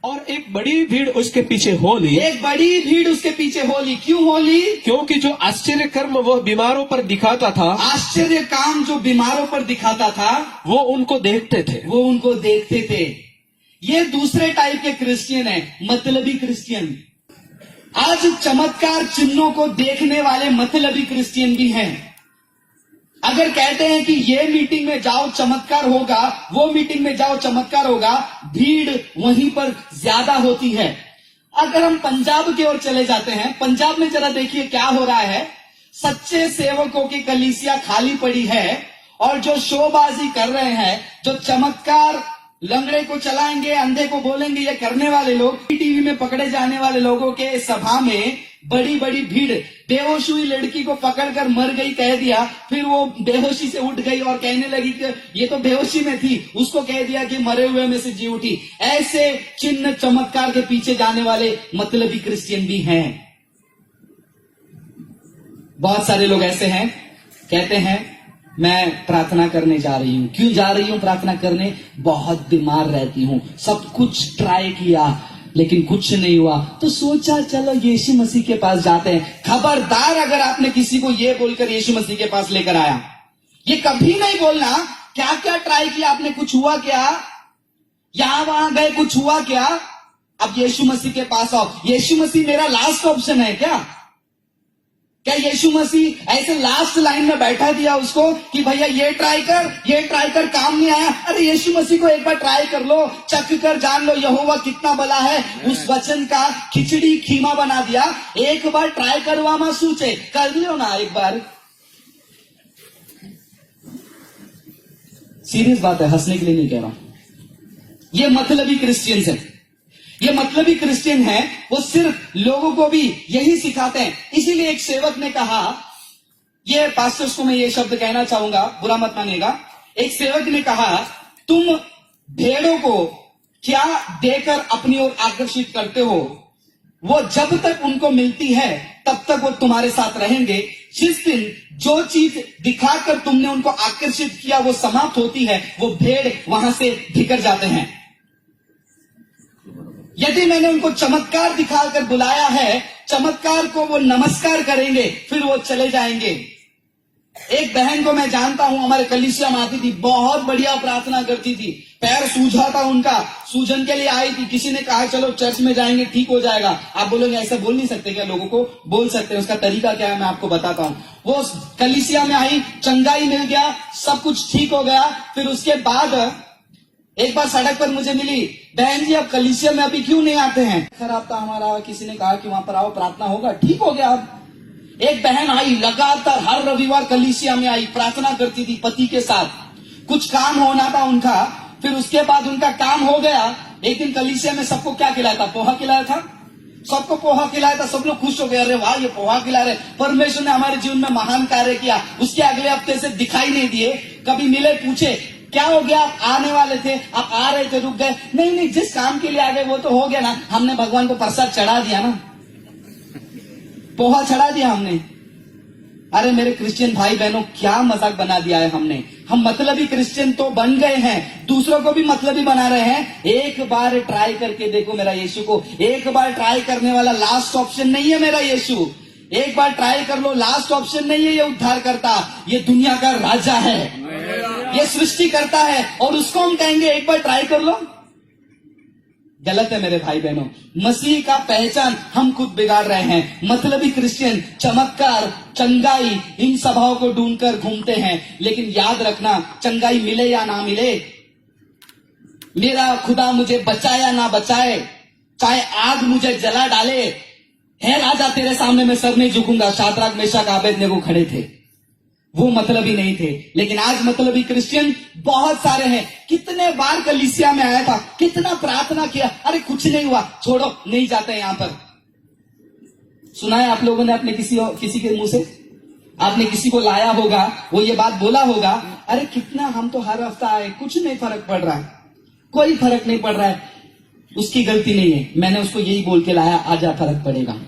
और एक बड़ी भीड़ उसके पीछे हो ली। एक बड़ी भीड़ उसके पीछे हो ली। क्यों हो ली? क्योंकि जो आश्चर्य कर्म वो बीमारों पर दिखाता था, आश्चर्य काम जो बीमारों पर दिखाता था, वो उनको देखते थे। वो उनको देखते थे। ये दूसरे टाइप के क्रिश्चियन है, मतलबी क्रिश्चियन। आज चमत्कार चिन्हों को देखने वाले मतलबी क्रिश्चियन भी हैं। अगर कहते हैं कि ये मीटिंग में जाओ चमत्कार होगा, वो मीटिंग में जाओ चमत्कार होगा, भीड़ वहीं पर ज्यादा होती है। अगर हम पंजाब की ओर चले जाते हैं, पंजाब में जरा देखिए क्या हो रहा है। सच्चे सेवकों की कलीसिया खाली पड़ी है और जो शोबाजी कर रहे हैं, जो चमत्कार लंगड़े को चलाएंगे, अंधे को बोलेंगे, ये करने वाले लोग, टीवी में पकड़े जाने वाले लोगों के सभा में बड़ी बड़ी भीड़। बेहोश हुई लड़की को पकड़कर मर गई कह दिया, फिर वो बेहोशी से उठ गई और कहने लगी कि ये तो बेहोशी में थी, उसको कह दिया कि मरे हुए में से जी उठी। ऐसे चिन्ह चमत्कार के पीछे जाने वाले मतलबी क्रिश्चियन भी हैं। बहुत सारे लोग ऐसे हैं, कहते हैं मैं प्रार्थना करने जा रही हूं। क्यों जा रही हूं प्रार्थना करने? बहुत बीमार रहती हूं, सब कुछ ट्राई किया लेकिन कुछ नहीं हुआ, तो सोचा चलो यीशु मसीह के पास जाते हैं। खबरदार अगर आपने किसी को ये बोलकर यीशु मसीह के पास लेकर आया, ये कभी नहीं बोलना क्या क्या ट्राई किया आपने, कुछ हुआ क्या, यहां वहां गए कुछ हुआ क्या, अब यीशु मसीह के पास आओ। यीशु मसीह मेरा लास्ट ऑप्शन है क्या? क्या यीशु मसीह ऐसे लास्ट लाइन में बैठा दिया उसको कि भैया ये ट्राई कर, काम नहीं आया, अरे यीशु मसीह को एक बार ट्राई कर लो, चख कर जान लो यहोवा कितना बड़ा है। उस वचन का खिचड़ी खीमा बना दिया। एक बार ट्राई करवा मत सोचे, कर लो ना एक बार। सीरियस बात है, हंसने के लिए नहीं कह रहा हूं। ये मतलबी क्रिश्चियंस है, ये मतलबी क्रिश्चियन है, वो सिर्फ लोगों को भी यही सिखाते हैं। इसीलिए एक सेवक ने कहा, ये पास्टर्स को मैं ये शब्द कहना चाहूंगा, बुरा मत मानिएगा। एक सेवक ने कहा, तुम भेड़ों को क्या देकर अपनी ओर आकर्षित करते हो, वो जब तक उनको मिलती है तब तक वो तुम्हारे साथ रहेंगे। जिस दिन जो चीज दिखाकर तुमने उनको आकर्षित किया वो समाप्त होती है, वो भेड़ वहां से बिखर जाते हैं। यदि मैंने उनको चमत्कार दिखाकर बुलाया है, चमत्कार को वो नमस्कार करेंगे, फिर वो चले जाएंगे। एक बहन को मैं जानता हूं, हमारे कलीसिया में आती थी, बहुत बढ़िया प्रार्थना करती थी, पैर सूझा था उनका, सूजन के लिए आई थी, किसी ने कहा चलो चर्च में जाएंगे ठीक हो जाएगा। आप बोलोगे ऐसा बोल नहीं सकते क्या? लोगों को बोल सकते हैं, उसका तरीका क्या है मैं आपको बताता हूं। वो कलीसिया में आई, चंगाई मिल गया, सब कुछ ठीक हो गया। फिर उसके बाद एक बार सड़क पर मुझे मिली, बहन जी आप कलीसिया में अभी क्यों नहीं आते हैं? खराब था हमारा, किसी ने कहा कि वहां पर आओ प्रार्थना होगा, ठीक हो गया। अब एक बहन आई, लगातार हर रविवार कलीसिया में आई, प्रार्थना करती थी पति के साथ, कुछ काम होना था उनका। फिर उसके बाद उनका काम हो गया। एक दिन कलीसिया में सबको क्या खिलाया था? पोहा खिलाया था, सबको पोहा खिलाया था। सब लोग खुश हो गए, अरे वाह ये पोहा खिला रहे, परमेश्वर ने हमारे जीवन में महान कार्य किया। उसके अगले हफ्ते से दिखाई नहीं दिए, कभी मिले, पूछे क्या हो गया, आप आने वाले थे, आप आ रहे थे, रुक गए। नहीं जिस काम के लिए आ गए वो तो हो गया ना, हमने भगवान को प्रसाद चढ़ा दिया ना, पोहा चढ़ा दिया हमने। अरे मेरे क्रिश्चियन भाई बहनों, क्या मजाक बना दिया है हमने। हम मतलबी क्रिश्चियन तो बन गए हैं, दूसरों को भी मतलबी बना रहे हैं। एक बार ट्राई करके देखो मेरा यीशु को। एक बार ट्राई करने वाला लास्ट ऑप्शन नहीं है मेरा यीशु। एक बार ट्राई कर लो, लास्ट ऑप्शन नहीं है ये उद्धार करता, ये दुनिया का राजा है, ये सृष्टि करता है, और उसको हम कहेंगे एक बार ट्राई कर लो? गलत है मेरे भाई बहनों। मसीह का पहचान हम खुद बिगाड़ रहे हैं। मतलबी क्रिश्चियन चमत्कार, चंगाई, इन सभाओं को ढूंढकर घूमते हैं, लेकिन याद रखना, चंगाई मिले या ना मिले, मेरा खुदा मुझे बचाए या ना बचाए, चाहे आग मुझे जला डाले, है राजा तेरे सामने मैं सर नहीं झुकूंगा। शाद्राक मेशक आबेदनेगो खड़े थे, वो मतलबी नहीं थे। लेकिन आज मतलबी क्रिश्चियन बहुत सारे हैं। कितने बार कलीसिया में आया था, कितना प्रार्थना किया, अरे कुछ नहीं हुआ, छोड़ो नहीं जाते यहां पर। सुना है आप लोगों ने अपने किसी के मुंह से, आपने किसी को लाया होगा, वो ये बात बोला होगा, अरे कितना हम तो हर हफ्ता आए, कुछ नहीं फर्क पड़ रहा है, कोई फर्क नहीं पड़ रहा है। उसकी गलती नहीं है, मैंने उसको यही बोल के लाया, आजा फर्क पड़ेगा,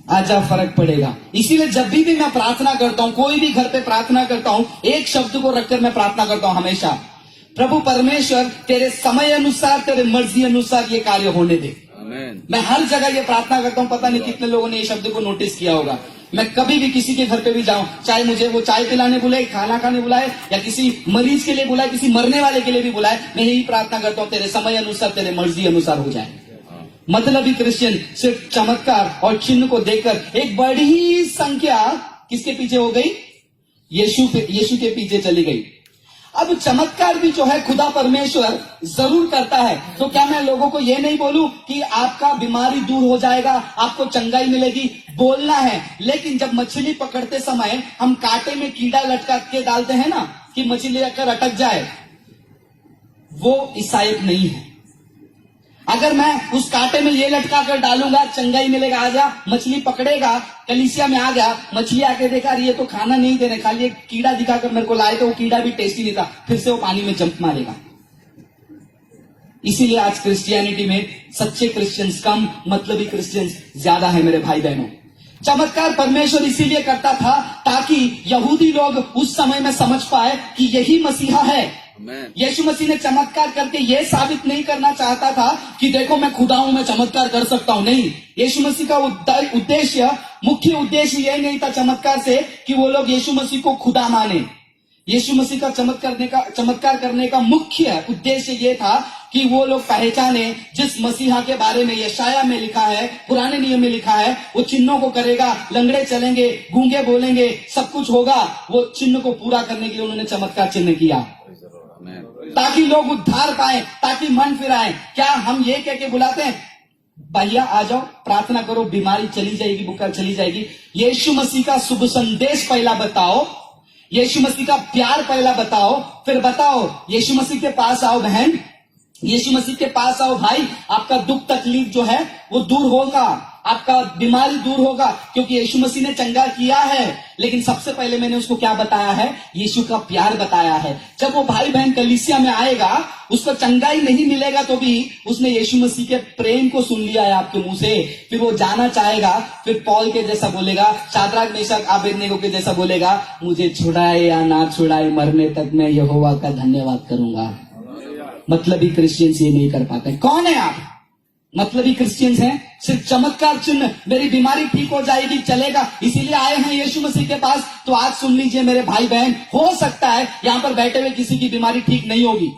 आजा फर्क पड़ेगा। इसीलिए जब भी मैं प्रार्थना करता हूं, कोई भी घर पे प्रार्थना करता हूं, एक शब्द को रखकर मैं प्रार्थना करता हूं हमेशा, प्रभु परमेश्वर तेरे समय अनुसार, तेरे मर्जी अनुसार ये कार्य होने दे। मैं हर जगह ये प्रार्थना करता हूं, पता नहीं कितने लोगों ने ये शब्द को नोटिस किया होगा। मैं कभी भी किसी के घर पे भी जाऊं, चाहे मुझे वो चाय पिलाने बुलाए, खाना खाने बुलाए, या किसी मरीज के लिए बुलाए, किसी मरने वाले के लिए भी बुलाए, मैं यही प्रार्थना करता हूं, तेरे समय अनुसार, तेरे मर्जी अनुसार हो जाए। मतलबी क्रिश्चियन सिर्फ चमत्कार और चिन्ह को देखकर एक बड़ी संख्या किसके पीछे हो गई? यीशु के पीछे चली गई। अब चमत्कार भी जो है खुदा परमेश्वर जरूर करता है, तो क्या मैं लोगों को ये नहीं बोलूं कि आपका बीमारी दूर हो जाएगा, आपको चंगाई मिलेगी? बोलना है, लेकिन जब मछली पकड़ते समय हम कांटे में कीड़ा लटका के डालते हैं ना कि मछली अगर अटक जाए, वो ईसाइत नहीं है। अगर मैं उस कांटे में ये लटका कर डालूंगा, चंगाई मिलेगा, आजा मछली पकड़ेगा, कलीसिया में आ गया, मछली आके देखा ये तो खाना नहीं दे रहे, खाली एक कीड़ा दिखाकर मेरे को लाए, तो वो कीड़ा भी टेस्टी नहीं था, फिर से वो पानी में जंप मारेगा। इसीलिए आज क्रिश्चियनिटी में सच्चे क्रिश्चियंस कम, मतलबी क्रिश्चियंस ज्यादा है मेरे भाई बहनों। चमत्कार परमेश्वर इसीलिए करता था ताकि यहूदी लोग उस समय में समझ पाए कि यही मसीहा है। यीशु मसीह ने चमत्कार करके यह साबित नहीं करना चाहता था कि देखो मैं खुदा हूं, मैं चमत्कार कर सकता हूं। नहीं, यीशु मसीह का उद्देश्य, मुख्य उद्देश्य यह नहीं था चमत्कार से कि वो लोग यीशु मसीह को खुदा माने। यीशु मसीह का चमत्कार करने का मुख्य उद्देश्य यह था कि वो लोग पहचाने जिस मसीहा के बारे में यशाया में लिखा है, पुराने नियम में लिखा है, वो चिन्हों को करेगा, लंगड़े चलेंगे, गूंगे बोलेंगे, सब कुछ होगा। वो चिन्ह को पूरा करने के लिए उन्होंने चमत्कार चिन्ह किया, ताकि लोग उद्धार पाए, ताकि मन फिराए। क्या हम ये कह के बुलाते हैं, भैया आ जाओ प्रार्थना करो, बीमारी चली जाएगी, बुखार चली जाएगी? यीशु मसीह का शुभ संदेश पहला बताओ, यीशु मसीह का प्यार पहला बताओ, फिर बताओ यीशु मसीह के पास आओ बहन, यीशु मसीह के पास आओ भाई, आपका दुख तकलीफ जो है वो दूर होगा, आपका बीमारी दूर होगा, क्योंकि यीशु मसीह ने चंगा किया है। लेकिन सबसे पहले मैंने उसको क्या बताया है? यीशु का प्यार बताया है। जब वो भाई बहन कलीसिया में आएगा, उसको चंगाई नहीं मिलेगा तो भी उसने यीशु मसीह के प्रेम को सुन लिया है आपके मुंह से, फिर वो जाना चाहेगा, फिर पौल के जैसा बोलेगा, शाद्राक मेशक आबेदनेगो के जैसा बोलेगा, मुझे छुड़ाए या ना छुड़ाए, मरने तक मैं यहोवा का धन्यवाद करूंगा। मतलबी क्रिश्चियंस ये नहीं कर पाते। कौन है आप? मतलबी क्रिश्चियंस हैं, सिर्फ चमत्कार चिन्ह, मेरी बीमारी ठीक हो जाएगी, चलेगा, इसीलिए आए हैं यीशु मसीह के पास। तो आज सुन लीजिए मेरे भाई बहन, हो सकता है यहां पर बैठे हुए किसी की बीमारी ठीक नहीं होगी।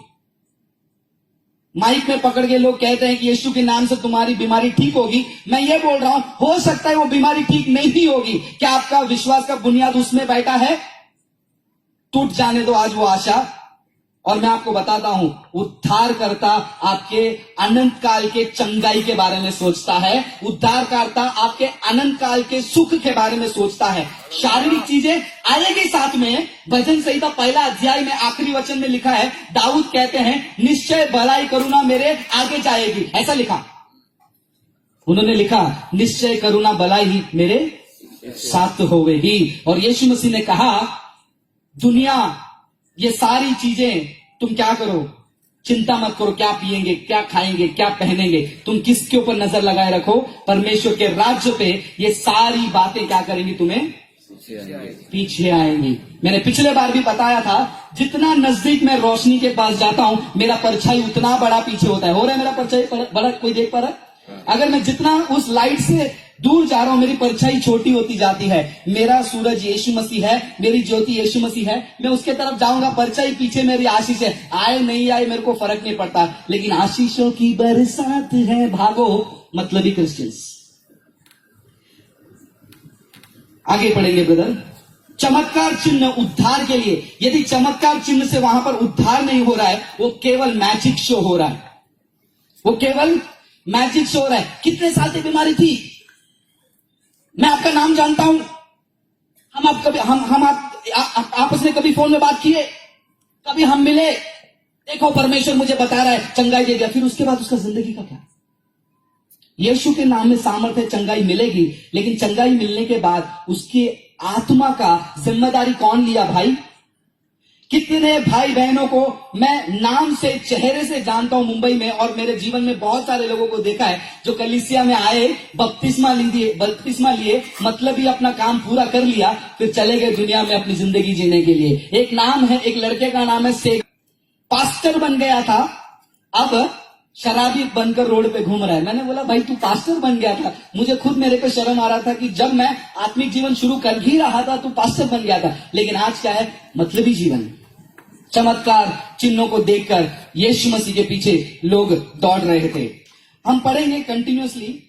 माइक में पकड़ के लोग कहते हैं कि यीशु के नाम से तुम्हारी बीमारी ठीक होगी। मैं ये बोल रहा हूं, हो सकता है वो बीमारी ठीक नहीं होगी। क्या आपका विश्वास का बुनियाद उसमें बैठा है? टूट जाने दो आज वो आशा। और मैं आपको बताता हूं, उद्धारकर्ता आपके अनंत काल के चंगाई के बारे में सोचता है, उद्धारकर्ता आपके अनंत काल के सुख के बारे में सोचता है। शारीरिक चीजें आएगी साथ में। भजन संहिता पहला अध्याय में आखिरी वचन में लिखा है, दाऊद कहते हैं, निश्चय भलाई करुणा मेरे आगे जाएगी, ऐसा लिखा। उन्होंने लिखा, निश्चय करुणा भलाई मेरे साथ होवेगी। और यीशु मसीह ने कहा, दुनिया ये सारी चीजें तुम क्या करो, चिंता मत करो, क्या पिएंगे, क्या खाएंगे, क्या पहनेंगे, तुम किसके ऊपर नजर लगाए रखो, परमेश्वर के राज्य पे। ये सारी बातें क्या करेंगी, तुम्हें पीछे आएंगी। मैंने पिछले बार भी बताया था, जितना नजदीक मैं रोशनी के पास जाता हूं, मेरा परछाई उतना बड़ा पीछे होता है। हो रहा है मेरा परछाई बड़ा? कोई देख पा रहा है? अगर मैं जितना उस लाइट से दूर जा रहा हूं, मेरी परछाई छोटी होती जाती है। मेरा सूरज यीशु मसीह है, मेरी ज्योति यीशु मसीह है। मैं उसके तरफ जाऊंगा, परछाई पीछे मेरी आशीष है। आए नहीं आए मेरे को फर्क नहीं पड़ता, लेकिन आशीषों की बरसात है, भागो मतलबी क्रिश्चियंस। आगे पढ़ेंगे ब्रदर। चमत्कार चिन्ह उद्धार के लिए, यदि चमत्कार चिन्ह से वहां पर उद्धार नहीं हो रहा है, वो केवल मैजिक शो हो रहा है, वो केवल मैजिक शो हो रहा है। कितने साल से बीमारी थी, मैं आपका नाम जानता हूं, हम आप कभी हम आपस में कभी फोन में बात किए, कभी हम मिले, देखो परमेश्वर मुझे बता रहा है चंगाई दे दिया, फिर उसके बाद उसका जिंदगी का क्या? यीशु के नाम में सामर्थ्य, चंगाई मिलेगी, लेकिन चंगाई मिलने के बाद उसकी आत्मा का जिम्मेदारी कौन लिया भाई? कितने भाई बहनों को मैं नाम से, चेहरे से जानता हूं मुंबई में, और मेरे जीवन में बहुत सारे लोगों को देखा है जो कलीसिया में आए, बपतिस्मा लिए, मतलब ही अपना काम पूरा कर लिया, फिर चले गए दुनिया में अपनी जिंदगी जीने के लिए। एक नाम है, एक लड़के का नाम है शेख। पास्टर बन गया था, अब शराबी बनकर रोड पे घूम रहा है। मैंने बोला भाई तू पास्टर बन गया था, मुझे खुद मेरे पे शर्म आ रहा था कि जब मैं आत्मिक जीवन शुरू कर ही रहा था तू पास्टर बन गया था। लेकिन आज क्या है? मतलबी जीवन, चमत्कार चिन्हों को देखकर यीशु मसीह के पीछे लोग दौड़ रहे थे। हम पढ़ेंगे कंटिन्यूअसली